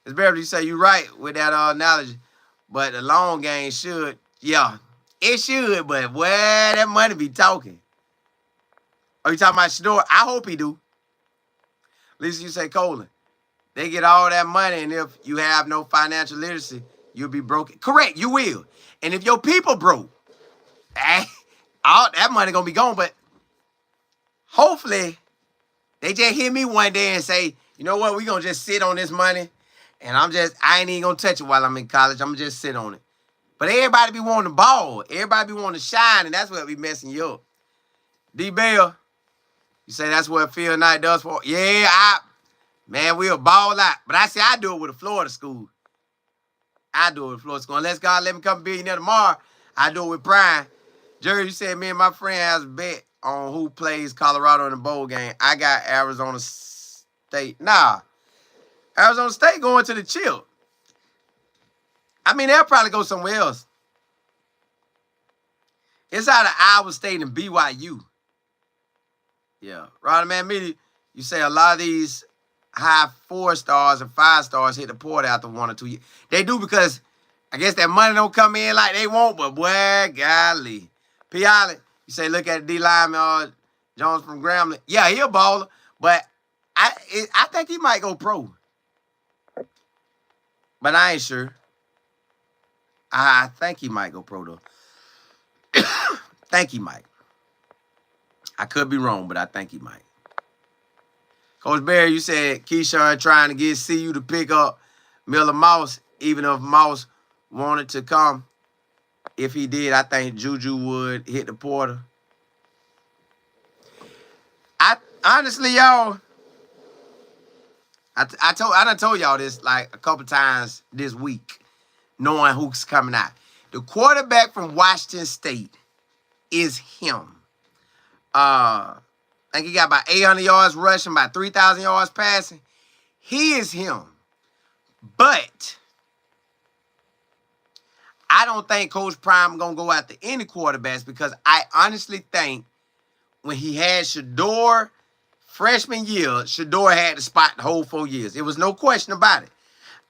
It's better you say you right with that analogy. But the long game should, yeah, it should, but boy, that money be talking. Are you talking about Shedeur? I hope he do. At least you say Colin. They get all that money, and if you have no financial literacy, you'll be broke. Correct, you will. And if your people broke, all that money gonna be gone. But hopefully, they just hear me one day and say, you know what, we gonna just sit on this money, and I ain't even gonna touch it while I'm in college. I'm gonna just sit on it. But everybody be wanting to ball. Everybody be wanting to shine, and that's what be messing you up. D-Bell, you say that's what Phil Knight does for? Yeah, man, we'll ball out. But I say I do it with a Florida school. I do it with Florida school. Unless God let me come billionaire tomorrow, I do it with Prime. Jerry, you said me and my friend has a bet on who plays Colorado in the bowl game. I got Arizona State. Nah. Arizona State going to the chip. I mean, they'll probably go somewhere else. It's out of Iowa State and BYU. Yeah. Rodder Man Media, you say a lot of these high 4 stars and 5 stars hit the port after 1 or 2 years. They do because I guess that money don't come in like they want, but boy, golly. P. Allen, you say look at D lineman Jones from Grambling. Yeah, he a baller, but I think he might go pro. But I ain't sure. I think he might go pro, though. Think he might. I could be wrong, but I think he might. Coach Barry, you said Keyshawn trying to get CU to pick up Miller Mouse, even if Mouse wanted to come. If he did, I think Juju would hit the portal. Honestly, y'all, I done told y'all this like a couple times this week, knowing who's coming out. The quarterback from Washington State is him. I think he got about 800 yards rushing, about 3,000 yards passing. He is him. But I don't think Coach Prime going to go after any quarterbacks because I honestly think when he had Shedeur freshman year, Shedeur had the spot the whole 4 years. There was no question about it.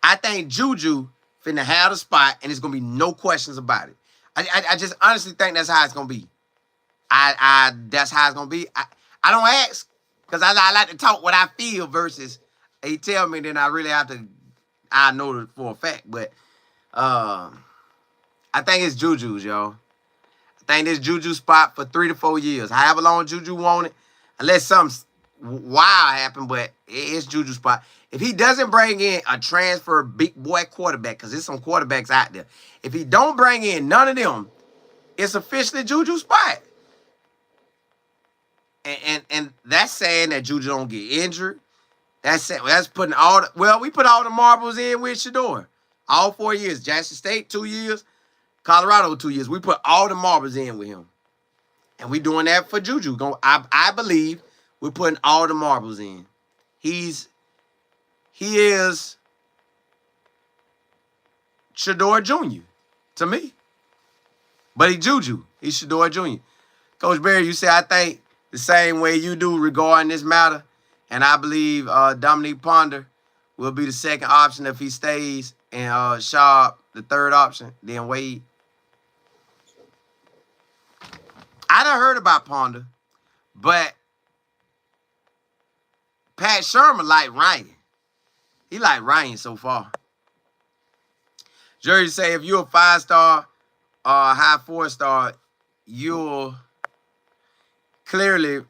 I think Juju finna have the spot, and there's going to be no questions about it. I just honestly think that's how it's going to be. That's how it's going to be. I don't ask because I like to talk what I feel versus he tell me, then I really have to, I know it for a fact. But I think it's Juju's, y'all. I think this Juju spot for 3 to 4 years. However long Juju want it, unless something wild happen, but it's Juju's spot. If he doesn't bring in a transfer big boy quarterback, because there's some quarterbacks out there, if he don't bring in none of them, it's officially Juju's spot. And that's saying that Juju don't get injured. That's putting all the, we put all the marbles in with Shedeur. All 4 years. Jackson State, 2 years. Colorado 2 years. We put all the marbles in with him. And we doing that for Juju. I believe we're putting all the marbles in. He is Shedeur Jr. to me. But he Juju. He's Shedeur Jr. Coach Barry, you say I think the same way you do regarding this matter. And I believe Dominique Ponder will be the second option if he stays. And Sharp, the third option. Then Wade. I done heard about Ponder, but Pat Sherman like Ryan. He like Ryan so far. Jersey say if you're a 5-star or high 4-star, you'll clearly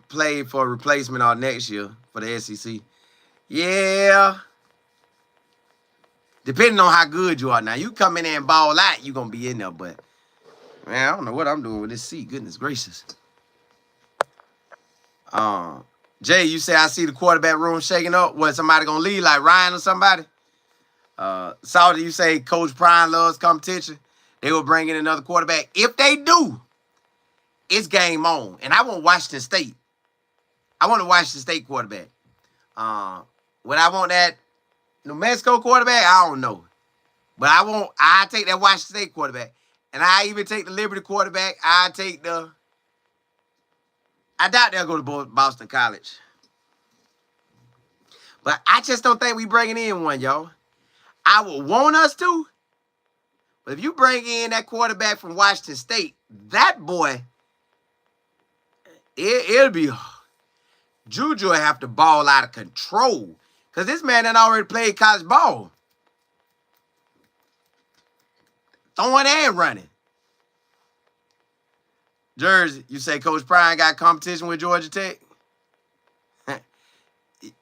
play for a replacement or next year for the SEC. Yeah. Depending on how good you are. Now, you come in there and ball out, you're going to be in there, but man, I don't know what I'm doing with this seat. Goodness gracious. Jay, you say I see the quarterback room shaking up. What, somebody going to leave like Ryan or somebody? Salty, you say Coach Prime loves competition. They will bring in another quarterback. If they do, it's game on. And I want Washington State. I want a Washington State quarterback. Would I want that New Mexico quarterback? I don't know. But I take that Washington State quarterback. And I even take the Liberty quarterback. I doubt they'll go to Boston College. But I just don't think we bringing in one, y'all. I would want us to. But if you bring in that quarterback from Washington State, that boy, it'll be... Juju will have to ball out of control. Because this man done already played college ball. Throwing and running. Jersey, you say Coach Prime got competition with Georgia Tech?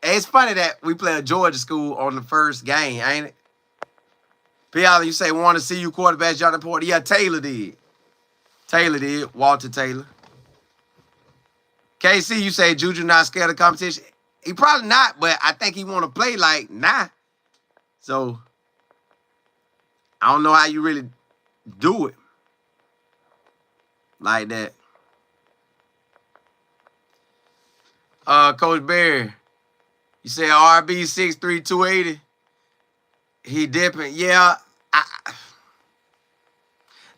It's funny that we play a Georgia school on the first game, ain't it? P.R., you say want to see you quarterbacks, Jonathan Porter. Yeah, Taylor did. Taylor did. Walter Taylor. KC, you say Juju not scared of competition. He probably not, but I think he want to play like nah. So, I don't know how you really do it like that. Coach Barry, you say RB 6'3", 280. He dipping. Yeah.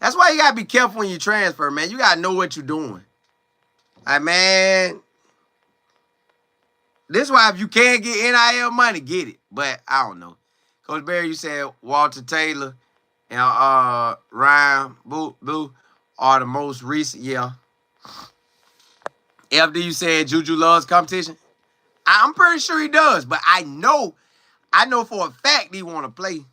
That's why you got to be careful when you transfer, man. You got to know what you're doing. Like, man, this is why if you can't get NIL money, get it. But I don't know. Coach Barry, you said Walter Taylor and Ryan Boo are the most recent. Yeah. FD, you said Juju loves competition. I'm pretty sure he does, but I know for a fact he want to play.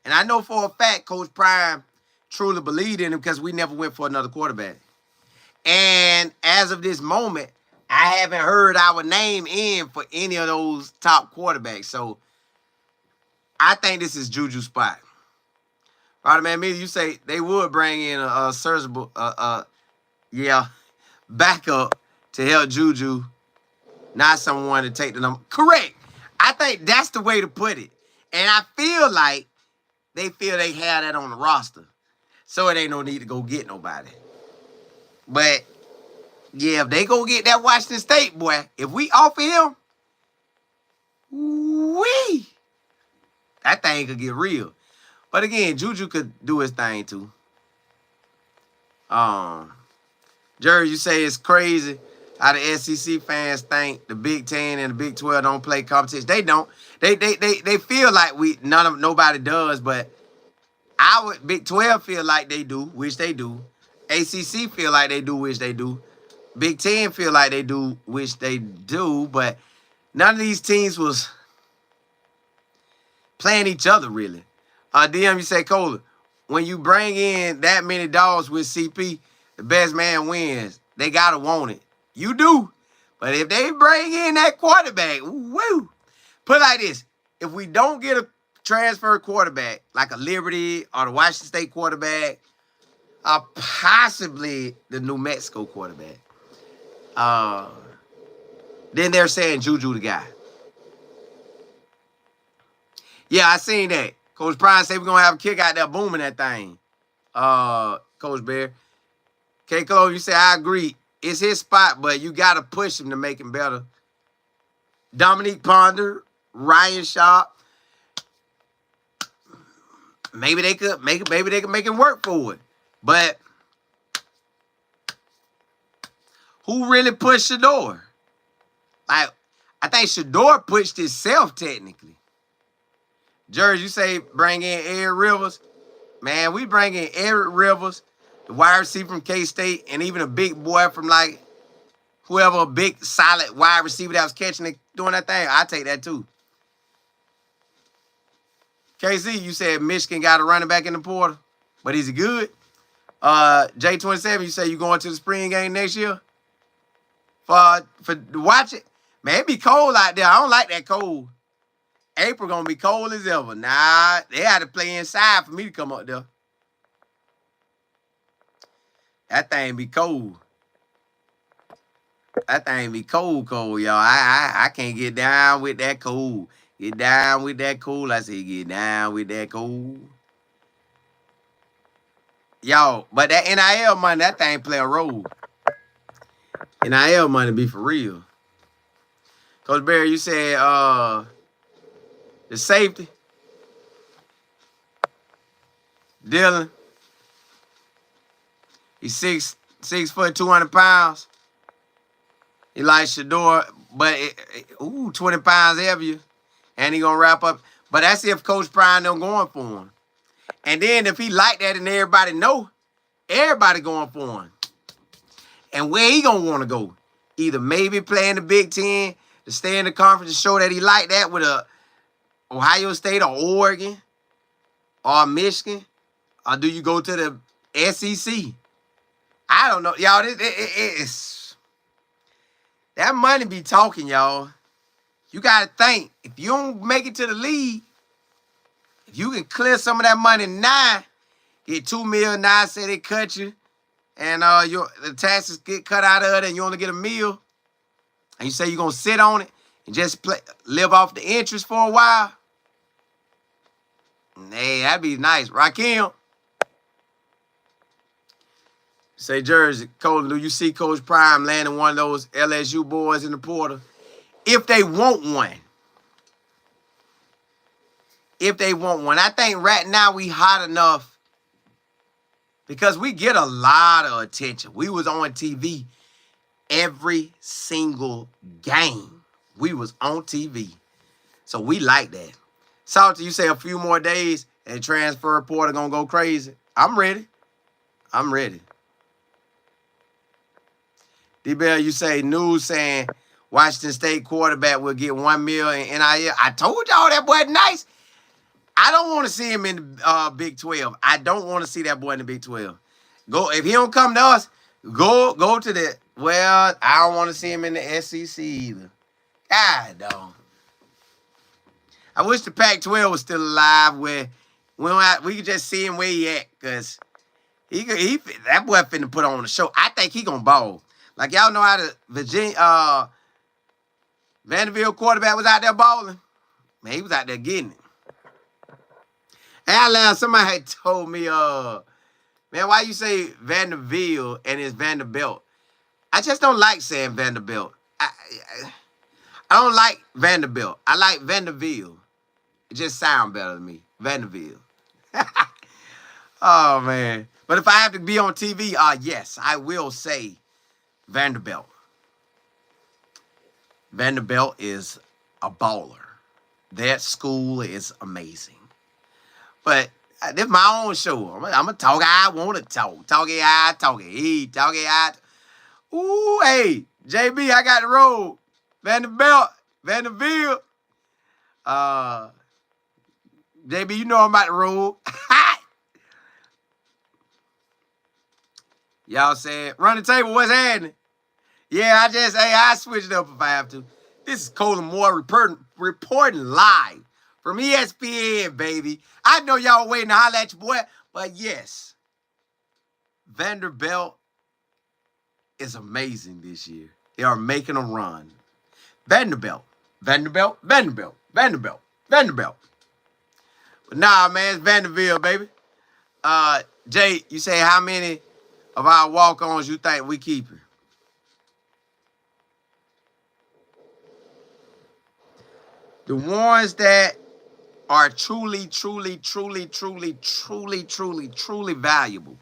And I know for a fact Coach Prime truly believed in him because we never went for another quarterback. And as of this moment, I haven't heard our name in for any of those top quarterbacks. So I think this is Juju's spot. Right, man, me, you say they would bring in a serviceable, backup to help Juju, not someone to take the number. Correct. I think that's the way to put it. And I feel like they feel they have that on the roster. So it ain't no need to go get nobody. But, yeah, if they go get that Washington State boy, if we offer him, that thing could get real. But, again, Juju could do his thing, too. Jerry, you say it's crazy how the SEC fans think the Big 10 and the Big 12 don't play competition. They don't. They feel like nobody does, but our Big 12 feel like they do, which they do. ACC feel like they do, which they do. Big 10 feel like they do, which they do, but none of these teams was playing each other, really. DM, you say, Cola, when you bring in that many dogs with CP, the best man wins. They got to want it. You do. But if they bring in that quarterback, woo, put it like this. If we don't get a transfer quarterback, like a Liberty or the Washington State quarterback, or possibly the New Mexico quarterback, then they're saying Juju the guy. Yeah, I seen that. Coach Prime say we're going to have a kick out there booming that thing. Coach Bear. K. Cole, you say, I agree. It's his spot, but you got to push him to make him better. Dominique Ponder, Ryan Sharp. Maybe they could make him work for it. But who really pushed Shedeur? Like, I think Shedeur pushed himself technically. George, you say bring in Eric Rivers. Man, we bring in Eric Rivers, the wide receiver from K-State, and even a big boy from like whoever, a big solid wide receiver that was catching it, doing that thing. I take that too. KC, you said Michigan got a running back in the portal, but is he good? J27, you say you going to the spring game next year? For watch it? Man, it be cold out there. I don't like that cold. April gonna be cold as ever. Nah, they had to play inside for me to come up there. That thing be cold. That thing be cold, y'all. I can't get down with that cold. Get down with that cold. I say get down with that cold. Y'all, but that NIL money, that thing play a role. NIL money be for real. Coach Barry, you said the safety. Dylan. He's 6 foot, 200 pounds. He like Shedeur, but 20 pounds heavier. And he gonna wrap up. But that's if Coach Prime don't going for him. And then if he like that and everybody know, everybody going for him. And where he gonna want to go? Either maybe play in the Big Ten to stay in the conference and show that he like that with a Ohio State or Oregon or Michigan, or do you go to the SEC? I don't know, y'all. It's that money be talking, y'all. You gotta think, if you don't make it to the league, if you can clear some of that money now, get $2 million now, say they cut you, and the taxes get cut out of it, and you only get $1 million, and you say you're gonna sit on it and just live off the interest for a while. Hey, that'd be nice. Rakim. Say, Jersey, Colton, do you see Coach Prime landing one of those LSU boys in the portal? If they want one. If they want one. I think right now we hot enough because we get a lot of attention. We was on TV every single game. We was on TV. So we like that. Salty, you say a few more days and transfer portal gonna go crazy. I'm ready. I'm ready. D-Bell, you say news saying Washington State quarterback will get $1 million in NIL. I told y'all that boy nice. I don't want to see him in the Big 12. I don't want to see that boy in the Big 12. Go if he don't come to us, go to the. Well, I don't want to see him in the SEC either. God, dog. I wish the Pac-12 was still alive where we could just see him where he at, because that boy finna put on the show. I think he gonna ball. Like, y'all know how the Vanderbilt quarterback was out there balling? Man, he was out there getting it. And somebody had told me, man, why you say Vanderbilt and it's Vanderbilt? I just don't like saying Vanderbilt. I don't like Vanderbilt. I like Vanderbilt. It just sounds better to me. Vanderbilt. Oh, man. But if I have to be on TV, yes, I will say Vanderbilt. Vanderbilt is a baller. That school is amazing. But this is my own show. I'm going to talk how I want to talk. Talk it how I talk it. Hey, talk it how Ooh, hey, JB, I got the road. Vanderbilt. JB, you know I'm about the road. Y'all said, run the table, what's happening? Yeah, I switched it up if I have to. This is Colin Moore reporting live from ESPN, baby. I know y'all waiting to holler at your boy, but yes, Vanderbilt is amazing this year. They are making a run. Vanderbilt. But But nah, man, it's Vanderbilt, baby. Jay, you say how many of our walk-ons you think we keeping? The ones that are truly, truly, truly, truly, truly, truly, truly valuable.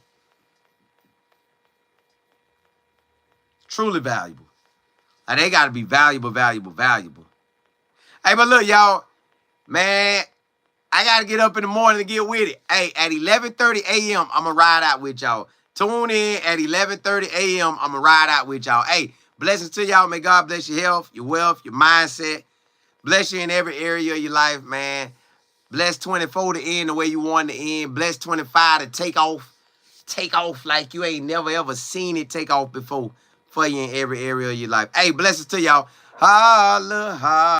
Truly valuable. Like, they got to be valuable, valuable, valuable. Hey, but look, y'all, man, I got to get up in the morning to get with it. Hey, at 11:30 a.m., I'm going to ride out with y'all. Tune in at 11:30 a.m., I'm going to ride out with y'all. Hey, blessings to y'all. May God bless your health, your wealth, your mindset. Bless you in every area of your life, man. Bless 24 to end the way you want to end. Bless 25 to take off. Take off like you ain't never, ever seen it take off before for you in every area of your life. Hey, blessings to y'all. Holla, holla.